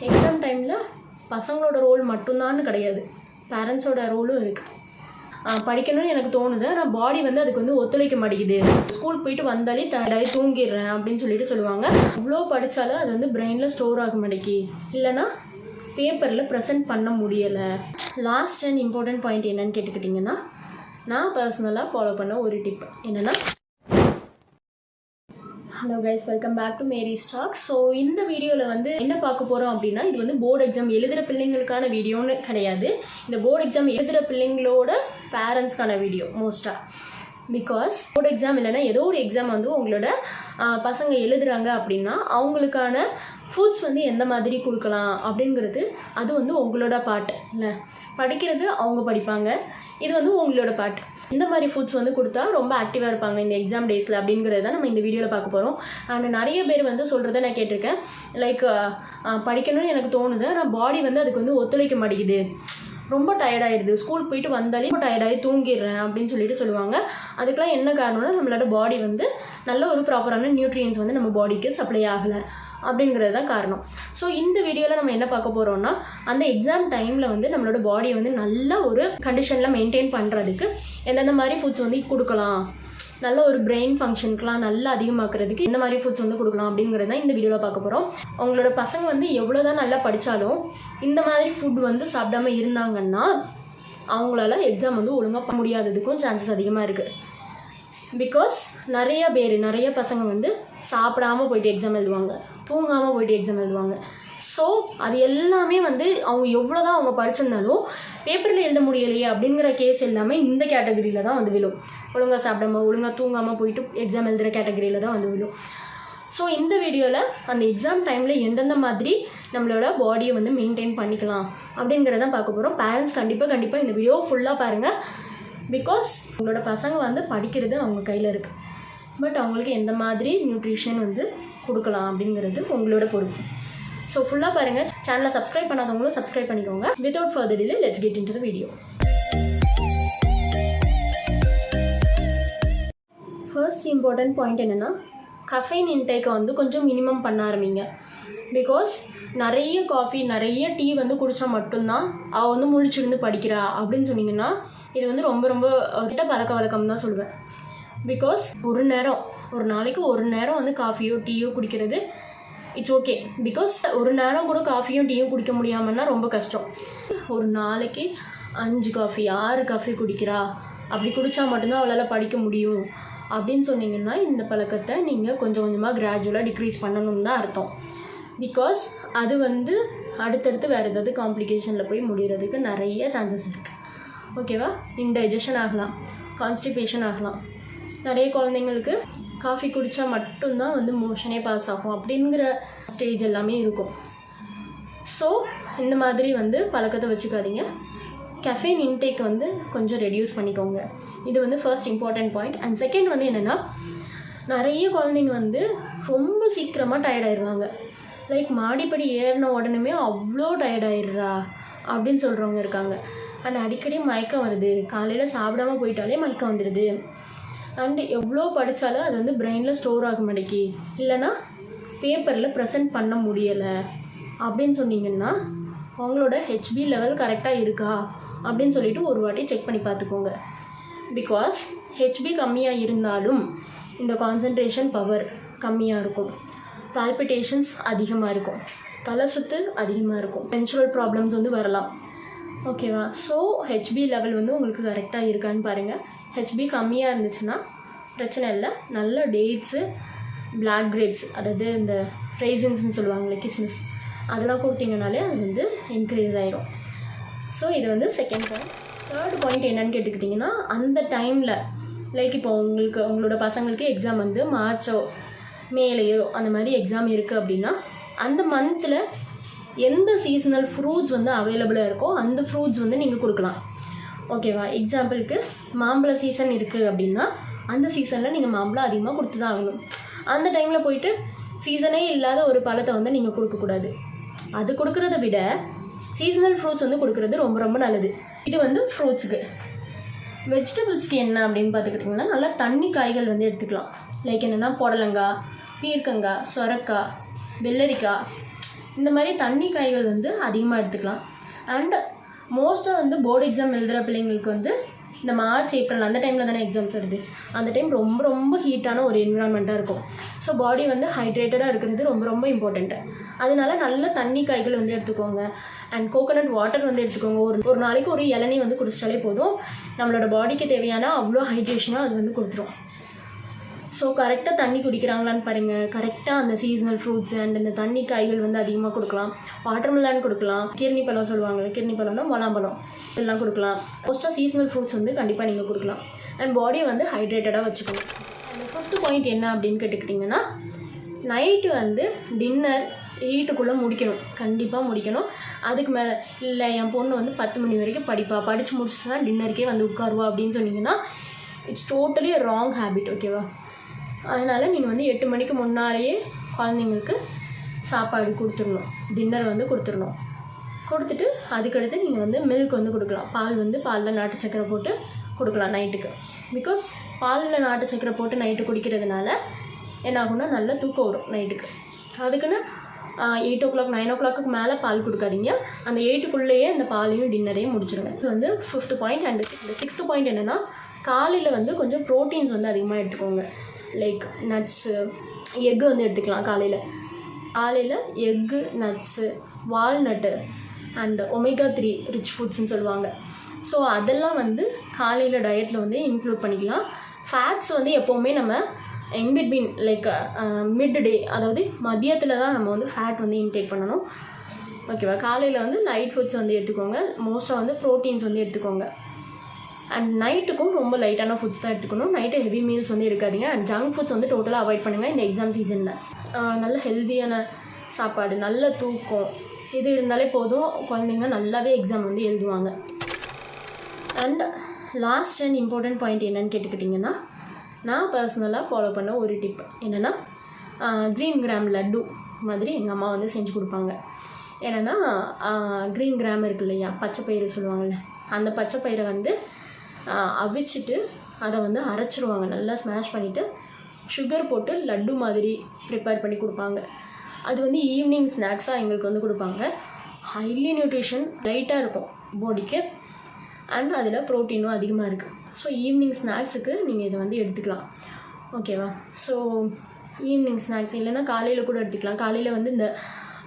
Exam டைமில் பசங்களோட role மட்டும்தான்னு கிடையாது, பேரண்ட்ஸோட ரோலும் இருக்குது. படிக்கணும்னு எனக்கு தோணுது, ஆனால் பாடி வந்து அதுக்கு வந்து ஒத்துழைக்க மாட்டேங்குது. ஸ்கூல் போயிட்டு வந்தாலே டயர்டாகி தூங்கிடுறேன் அப்படின்னு சொல்லுவாங்க. இவ்வளோ படித்தாலும் அது வந்து பிரெயினில் ஸ்டோர் ஆக மாட்டேங்கி, இல்லைனா பேப்பரில் ப்ரெசென்ட் பண்ண முடியலை. லாஸ்ட் அண்ட் இம்பார்ட்டன்ட் பாயிண்ட் என்னன்னு கேட்டுக்கிட்டிங்கன்னா, நான் பர்சனலாக ஃபாலோ பண்ண ஒரு டிப் என்னென்னா, hello guys, welcome back to Mary's talk. So இந்த வீடியோவில் வந்து என்ன பார்க்க போகிறோம் அப்படின்னா, இது வந்து போர்டு எக்ஸாம் எழுதுகிற பிள்ளைங்களுக்கான வீடியோன்னு கிடையாது. இந்த போர்டு எக்ஸாம் எழுதுகிற பிள்ளைங்களோட பேரண்ட்ஸ்க்கான வீடியோ மோஸ்ட்டாக. பிகாஸ் போர்டு எக்ஸாம் இல்லைன்னா ஏதோ ஒரு எக்ஸாம் வந்து உங்களோட பசங்க எழுதுகிறாங்க அப்படின்னா அவங்களுக்கான ஃபுட்ஸ் வந்து எந்த மாதிரி கொடுக்கலாம் அப்படிங்கிறது அது வந்து உங்களோட பார்ட். இல்லை, படிக்கிறது அவங்க படிப்பாங்க, இது வந்து உங்களோட பார்ட். இந்த மாதிரி ஃபுட்ஸ் வந்து கொடுத்தா ரொம்ப ஆக்டிவாக இருப்பாங்க இந்த எக்ஸாம் டேஸில் அப்படிங்கிறத நம்ம இந்த வீடியோவில் பார்க்க போகிறோம். அண்ட் நிறைய பேர் வந்து சொல்கிறத நான் கேட்டிருக்கேன், லைக் படிக்கணும்னு எனக்கு தோணுது, ஆனால் பாடி வந்து அதுக்கு வந்து ஒத்துழைக்க மாட்டேங்குது, ரொம்ப டயர்டாகிடுது, ஸ்கூல் போயிட்டு வந்தாலே ரொம்ப டயர்டாகி தூங்கிடுறேன் அப்படின்னு சொல்லுவாங்க. அதுக்கெலாம் என்ன காரணம்னா, நம்மளோட பாடி வந்து நல்ல ஒரு ப்ராப்பரான நியூட்ரியன்ஸ் வந்து நம்ம பாடிக்கு சப்ளை ஆகலை அப்படிங்கிறது தான் காரணம். ஸோ இந்த வீடியோவில் நம்ம என்ன பார்க்க போகிறோம்னா, அந்த எக்ஸாம் டைமில் வந்து நம்மளோட பாடியை வந்து நல்ல ஒரு கண்டிஷனில் மெயின்டைன் பண்ணுறதுக்கு எந்தெந்த மாதிரி ஃபுட்ஸ் வந்து கொடுக்கலாம், நல்ல ஒரு பிரெயின் ஃபங்க்ஷனுக்குலாம் நல்லா அதிகமாக்குறதுக்கு இந்த மாதிரி ஃபுட்ஸ் வந்து கொடுக்கலாம் அப்படிங்கிறது தான் இந்த வீடியோவில் பார்க்க போகிறோம். அவங்களோட பசங்க வந்து எவ்வளோ தான் நல்லா படித்தாலும் இந்த மாதிரி ஃபுட் வந்து சாப்பிடாம இருந்தாங்கன்னா அவங்களால எக்ஸாம் வந்து ஒழுங்காக பண்ண முடியாததுக்கும் சான்சஸ் அதிகமாக இருக்குது. பிகாஸ் நிறைய பசங்க வந்து சாப்பிடாமல் போயிட்டு எக்ஸாம் எழுதுவாங்க, தூங்காமல் போயிட்டு எக்ஸாம் எழுதுவாங்க. ஸோ அது எல்லாமே வந்து அவங்க எவ்வளோ தான் அவங்க படிச்சிருந்தாலும் பேப்பரில் எழுத முடியலையே அப்படிங்கிற கேஸ் எல்லாமே இந்த கேட்டகரியில் தான் வந்து விழும். ஒழுங்காக சாப்பிடாமல் ஒழுங்காக தூங்காமல் போயிட்டு எக்ஸாம் எழுதுகிற கேட்டகரியில் தான் வந்து விழும். ஸோ இந்த வீடியோவில் அந்த எக்ஸாம் டைமில் எந்தெந்த மாதிரி நம்மளோட பாடியை வந்து மெயின்டைன் பண்ணிக்கலாம் அப்படிங்கிறத பார்க்க போகிறோம். பேரண்ட்ஸ் கண்டிப்பாக இந்த வீடியோ ஃபுல்லாக பாருங்கள். பிகாஸ் உங்களோட பசங்க வந்து படிக்கிறது அவங்க கையில் இருக்குது, பட் அவங்களுக்கு எந்த மாதிரி நியூட்ரிஷன் வந்து கொடுக்கலாம் அப்படிங்கிறது உங்களோட பொறுப்பு. ஸோ ஃபுல்லாக பாருங்கள். சேனலை சப்ஸ்கிரைப் பண்ணாதவங்களும் சப்ஸ்கிரைப் பண்ணிக்கோங்க. Without further delay let's get into the video. First important point என்னென்னா, கஃபைன் இன்டேக்கை வந்து கொஞ்சம் மினிமம் பண்ண ஆரம்பிங்க. பிகாஸ் நிறைய காஃபி நிறைய டீ வந்து குடித்தா மட்டும்தான் அவள் வந்து முழிச்சிருந்து படிக்கிறா அப்படின்னு சொன்னிங்கன்னா இது வந்து ரொம்ப கிட்ட பழக்க வழக்கம் தான் சொல்லுவேன். பிகாஸ் ஒரு நாளைக்கு ஒரு நேரம் வந்து காஃபியோ டீயோ குடிக்கிறது இட்ஸ் ஓகே. பிகாஸ் ஒரு நேரம் கூட காஃபியும் டீயும் குடிக்க முடியாமன்னா ரொம்ப கஷ்டம். ஒரு நாளைக்கு 5 காஃபி 6 காஃபி குடிக்கிறா, அப்படி குடித்தா மட்டும்தான் அவளால் படிக்க முடியும் அப்படின்னு சொன்னிங்கன்னா இந்த பழக்கத்தை நீங்கள் கொஞ்சம் கொஞ்சமாக கிராஜுவலாக டிக்ரீஸ் பண்ணணும்னு தான் அர்த்தம். பிகாஸ் அது வந்து அடுத்தடுத்து வேறு ஏதாவது காம்ப்ளிகேஷனில் போய் முடிகிறதுக்கு நிறைய சான்சஸ் இருக்குது. ஓகேவா? இன்டைஜஷன் ஆகலாம், கான்ஸ்டிபேஷன் ஆகலாம். நிறைய குழந்தைங்களுக்கு காஃபி குடித்தா மட்டும்தான் வந்து மோஷனே பாஸ் ஆகும் அப்படிங்கிற ஸ்டேஜ் எல்லாமே இருக்கும். ஸோ இந்த மாதிரி வந்து பழக்கத்தை வச்சுக்காதீங்க. கெஃபைன் இன்டேக் வந்து கொஞ்சம் ரெடியூஸ் பண்ணிக்கோங்க. இது வந்து first important point. And second வந்து என்னென்னா, நிறைய குழந்தைங்க வந்து ரொம்ப சீக்கிரமாக டயர்டாயிடுவாங்க. லைக் மாடிப்படி ஏறின உடனே அவ்வளோ டயர்டாயிடுறா அப்படின்னு சொல்கிறவங்க இருக்காங்க. அண்ட் அடிக்கடி மயக்கம் வருது, காலையில் சாப்பிடாமல் போயிட்டாலே மயக்கம் வந்துடுது. அண்டு எவ்வளோ படித்தாலும் அது வந்து பிரெயினில் ஸ்டோர் ஆக மாட்டேங்கி, இல்லைனா பேப்பரில் ப்ரெசென்ட் பண்ண முடியலை அப்படின்னு சொன்னிங்கன்னா அவங்களோட ஹெச்பி லெவல் கரெக்டாக இருக்கா அப்படின்னு சொல்லிட்டு ஒரு வாட்டி செக் பண்ணி பார்த்துக்கோங்க. பிகாஸ் ஹெச்பி கம்மியாக இருந்தாலும் இந்த கான்சன்ட்ரேஷன் பவர் கம்மியாக இருக்கும், பால்பிட்டேஷன்ஸ் அதிகமாக இருக்கும், தலை சுத்து அதிகமாக இருக்கும், மென்சுரல் ப்ராப்ளம்ஸ் வந்து வரலாம். ஓகேவா? ஸோ ஹெச்பி லெவல் வந்து உங்களுக்கு கரெக்டாக இருக்கான்னு பாருங்கள். ஹெச்பி கம்மியாக இருந்துச்சுன்னா பிரச்சனை இல்லை. நல்ல டேட்ஸு, பிளாக் கிரேப்ஸ், அதாவது இந்த ரைசின்ஸ்ன்னு சொல்லுவாங்களே, கிஸ்மிஸ், அதெல்லாம் கொடுத்தீங்கனாலே அது வந்து இன்க்ரீஸ் ஆயிரும். ஸோ இது வந்து செகண்ட் பாயிண்ட். தேர்ட் பாயிண்ட் என்னன்னு கேட்டுக்கிட்டிங்கன்னா, அந்த டைமில் லைக் இப்போ உங்களோட பசங்களுக்கு எக்ஸாம் வந்து மார்ச்சோ மேலேயோ அந்த மாதிரி எக்ஸாம் இருக்குது அப்படின்னா அந்த மந்தில் எந்த சீசனல் ஃப்ரூட்ஸ் வந்து அவைலபிளாக இருக்கோ அந்த ஃப்ரூட்ஸ் வந்து நீங்கள் கொடுக்கலாம். ஓகேவா? எக்ஸாம்பிளுக்கு மாம்பழ சீசன் இருக்குது அப்படின்னா அந்த சீசனில் நீங்கள் மாம்பழம் அதிகமாக கொடுத்து தான் ஆகணும். அந்த டைமில் போயிட்டு சீசனே இல்லாத ஒரு பழத்தை வந்து நீங்கள் கொடுக்கக்கூடாது. அது கொடுக்குறத விட சீசனல் ஃப்ரூட்ஸ் வந்து கொடுக்குறது ரொம்ப நல்லது. இது வந்து ஃப்ரூட்ஸுக்கு. வெஜிடபிள்ஸ்க்கு என்ன அப்படின்னு பார்த்துக்கிட்டிங்கன்னா, நல்லா தண்ணி காய்கள் வந்து எடுத்துக்கலாம். லைக் என்னென்னா புடலங்காய், பீர்க்கங்காய், சொரக்காய், வெள்ளரிக்காய், இந்த மாதிரி தண்ணி காய்கள் வந்து அதிகமாக எடுத்துக்கலாம். அண்ட் மோஸ்ட்டாக வந்து போர்டு எக்ஸாம் எழுதுகிற பிள்ளைங்களுக்கு வந்து இந்த மார்ச் ஏப்ரல் அந்த டைமில் தானே எக்ஸாம்ஸ் வருது. அந்த டைம் ரொம்ப ரொம்ப ஹீட்டான ஒரு என்விரான்மெண்ட்டாக இருக்கும். ஸோ பாடி வந்து ஹைட்ரேட்டடாக இருக்கிறது ரொம்ப ரொம்ப இம்பார்ட்டண்ட்டு. அதனால நல்ல தண்ணி காய்கள் வந்து எடுத்துக்கோங்க. அண்ட் கோகோனட் வாட்டர் வந்து எடுத்துக்கோங்க. ஒரு நாளைக்கு ஒரு இளநீ வந்து குடிச்சாலே போதும். நம்மளோட பாடிக்கு தேவையான அவ்வளோ ஹைட்ரேஷனாக அது வந்து கொடுத்துரும். ஸோ கரெக்டாக தண்ணி குடிக்கிறாங்களான்னு பாருங்கள். கரெக்டாக அந்த சீசனல் ஃப்ரூட்ஸ் அண்ட் இந்த தண்ணி காய்கள் வந்து அதிகமாக கொடுக்கலாம். வாட்டர்மெலான் கொடுக்கலாம். கிர்னி பழம் சொல்லுவாங்க. கிர்னி பழம்னா முலாம்பழம் இதெல்லாம் கொடுக்கலாம். மோஸ்ட்டாக சீசனல் ஃப்ரூட்ஸ் வந்து கண்டிப்பாக நீங்கள் கொடுக்கலாம். அண்ட் பாடியை வந்து ஹைட்ரேட்டடாக வச்சுக்கணும். அண்ட் 5th பாயிண்ட் என்ன அப்படின்னு கேட்டுக்கிட்டிங்கன்னா, நைட்டு வந்து டின்னர் 8க்குள்ளே முடிக்கணும். கண்டிப்பாக முடிக்கணும். அதுக்கு மேலே இல்லை என் பொண்ணு வந்து 10 மணி வரைக்கும் படித்து முடிச்சுட்டு தான் டின்னருக்கே வந்து உட்காருவா அப்படின்னு சொன்னிங்கன்னா, இட்ஸ் டோட்டலி ராங் ஹேபிட். ஓகேவா? அதனால் நீங்கள் வந்து 8 மணிக்கு முன்னாலேயே குழந்தைங்களுக்கு சாப்பாடு கொடுத்துடணும். டின்னர் வந்து கொடுத்துடணும். கொடுத்துட்டு அதுக்கடுத்து நீங்கள் வந்து மில்க் வந்து கொடுக்கலாம். பாலில் நாட்டு சக்கரை போட்டு கொடுக்கலாம் நைட்டுக்கு. பிகாஸ் பாலில் நாட்டு சக்கரை போட்டு நைட்டு குடிக்கிறதுனால என்ன ஆகும்னா நல்ல தூக்கம் வரும் நைட்டுக்கு. அதுக்குன்னு 8 o'clock 9 o'clock மேலே பால் கொடுக்காதீங்க. அந்த 8க்குள்ளேயே அந்த பாலையும் டின்னரையும் முடிச்சிடுங்க. இது வந்து 5th point. And 6th point என்னென்னா, காலையில் வந்து கொஞ்சம் ப்ரோட்டீன்ஸ் வந்து அதிகமாக எடுத்துக்கோங்க. லைக் நட்ஸு, எக்கு வந்து எடுத்துக்கலாம். காலையில் egg, nuts, walnut and omega 3 rich ஃபுட்ஸ்ன்னு சொல்லுவாங்க. ஸோ அதெல்லாம் வந்து காலையில் டயட்டில் வந்து இன்க்ளூட் பண்ணிக்கலாம். ஃபேட்ஸ் வந்து எப்போவுமே நம்ம இன்பிட்வீன் லைக் மிட் டே, அதாவது மதியத்தில் தான் நம்ம வந்து ஃபேட் வந்து இன்டேக் பண்ணணும். ஓகேவா? காலையில் வந்து லைட் ஃபுட்ஸ் வந்து எடுத்துக்கோங்க. மோஸ்ட்டாக வந்து ப்ரோட்டீன்ஸ் வந்து எடுத்துக்கோங்க. அண்ட் நைட்டுக்கும் ரொம்ப லைட்டான ஃபுட்ஸ் தான் எடுத்துக்கணும். நைட்டு ஹெவி மீல்ஸ் வந்து எடுக்காதீங்க. அண்ட் ஜங்க் ஃபுட்ஸ் வந்து டோட்டலாக அவாய்ட் பண்ணுங்கள் இந்த எக்ஸாம் சீசனில். நல்ல ஹெல்த்தியான சாப்பாடு, நல்ல தூக்கம், இது இருந்தாலே போதும். குழந்தைங்க நல்லாவே எக்ஸாம் வந்து எழுதுவாங்க. And last and important point என்னென்னு கேட்டுக்கிட்டிங்கன்னா, நான் பர்சனலாக ஃபாலோ பண்ண ஒரு டிப் என்னென்னா, க்ரீன் கிராம் லட்டு மாதிரி எங்கள் அம்மா வந்து செஞ்சு கொடுப்பாங்க. என்னென்னா, க்ரீன் கிராம் இருக்கு இல்லையா, பச்சை பயிறு சொல்லுவாங்கள்ல, அந்த பச்சை பயிரை வந்து அவிச்சிட்டு அதை வந்து அரைச்சிருவாங்க. நல்லா ஸ்மாஷ் பண்ணிவிட்டு சுகர் போட்டு லட்டு மாதிரி ப்ரிப்பேர் பண்ணி கொடுப்பாங்க. அது வந்து ஈவினிங் ஸ்நாக்ஸாக எங்களுக்கு வந்து கொடுப்பாங்க. ஹைலி நியூட்ரிஷன், லைட்டாக இருக்கும் பாடிக்கு. அண்ட் அதில் ப்ரோட்டீனும் அதிகமாக இருக்குது. ஸோ ஈவினிங் ஸ்நாக்ஸுக்கு நீங்கள் இதை வந்து எடுத்துக்கலாம். ஓகேவா? ஸோ ஈவினிங் ஸ்நாக்ஸ் இல்லைன்னா காலையில் கூட எடுத்துக்கலாம். காலையில் வந்து இந்த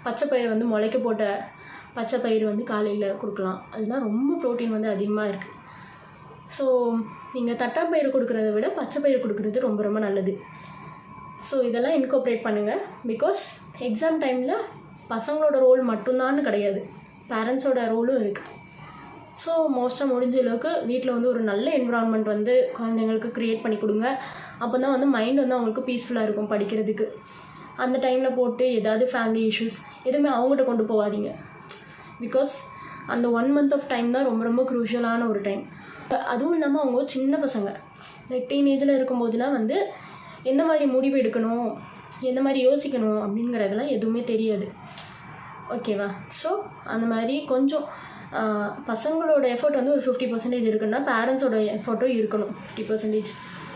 பச்சை பயிறு வந்து முளைக்க போட்ட பச்சை பயிறு வந்து காலையில் கொடுக்கலாம். அதுதான் ரொம்ப ப்ரோட்டீன் வந்து அதிகமாக இருக்குது. ஸோ நீங்கள் தட்டாப்பயிறு கொடுக்குறத விட பச்சை பயிறு கொடுக்குறது ரொம்ப ரொம்ப நல்லது. ஸோ இதெல்லாம் இன்கார்ப்ரேட் பண்ணுங்கள். பிகாஸ் எக்ஸாம் டைமில் பசங்களோட ரோல் மட்டும்தான் கிடையாது, பேரண்ட்ஸோட ரோலும் இருக்குது. ஸோ மோஸ்ட்டாக முடிஞ்ச அளவுக்கு வீட்டில் வந்து ஒரு நல்ல என்விரான்மெண்ட் வந்து குழந்தைங்களுக்கு க்ரியேட் பண்ணி கொடுங்க. அப்போ தான் வந்து மைண்ட் வந்து அவங்களுக்கு பீஸ்ஃபுல்லாக இருக்கும் படிக்கிறதுக்கு. அந்த டைமில் போட்டு ஏதாவது ஃபேமிலி இஷ்யூஸ் எதுவுமே அவங்ககிட்ட கொண்டு போகாதீங்க. பிகாஸ் அந்த 1 month ஆஃப் டைம் தான் ரொம்ப ரொம்ப க்ரூஷியலான ஒரு டைம். அதுவும் இல்லாமல் அவங்க சின்ன பசங்க, லைக் டீனேஜில் இருக்கும்போதெல்லாம் வந்து எந்த மாதிரி முடிவு எடுக்கணும், எந்த மாதிரி யோசிக்கணும் அப்படிங்கிறதெல்லாம் எதுவுமே தெரியாது. ஓகேவா? ஸோ அந்த மாதிரி கொஞ்சம் பசங்களோட எஃபர்ட் வந்து ஒரு 50% இருக்குன்னா பேரண்ட்ஸோட எஃபர்ட்டும் இருக்கணும் 50%.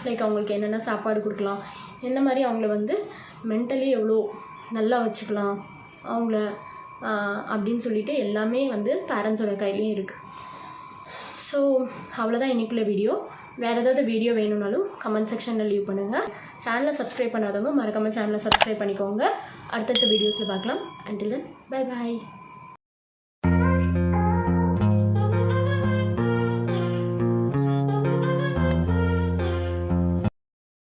லைக் அவங்களுக்கு என்னென்ன சாப்பாடு கொடுக்கலாம், எந்த மாதிரி அவங்கள வந்து மென்டலி எவ்வளோ நல்லா வச்சுக்கலாம் அவங்கள அப்படின்னு சொல்லிட்டு எல்லாமே வந்து பேரண்ட்ஸோட கையிலையும் இருக்குது. ஸோ அவ்வளோதான் இன்றைக்குள்ள வீடியோ. வேறு ஏதாவது வீடியோ வேணும்னாலும் கமெண்ட் செக்ஷனில் லீவ் பண்ணுங்கள். சேனலை சப்ஸ்கிரைப் பண்ணாதவங்க மறக்காமல் சேனலை சப்ஸ்கிரைப் பண்ணிக்கோங்க. அடுத்தடுத்த வீடியோஸில் பார்க்கலாம். Until then bye bye.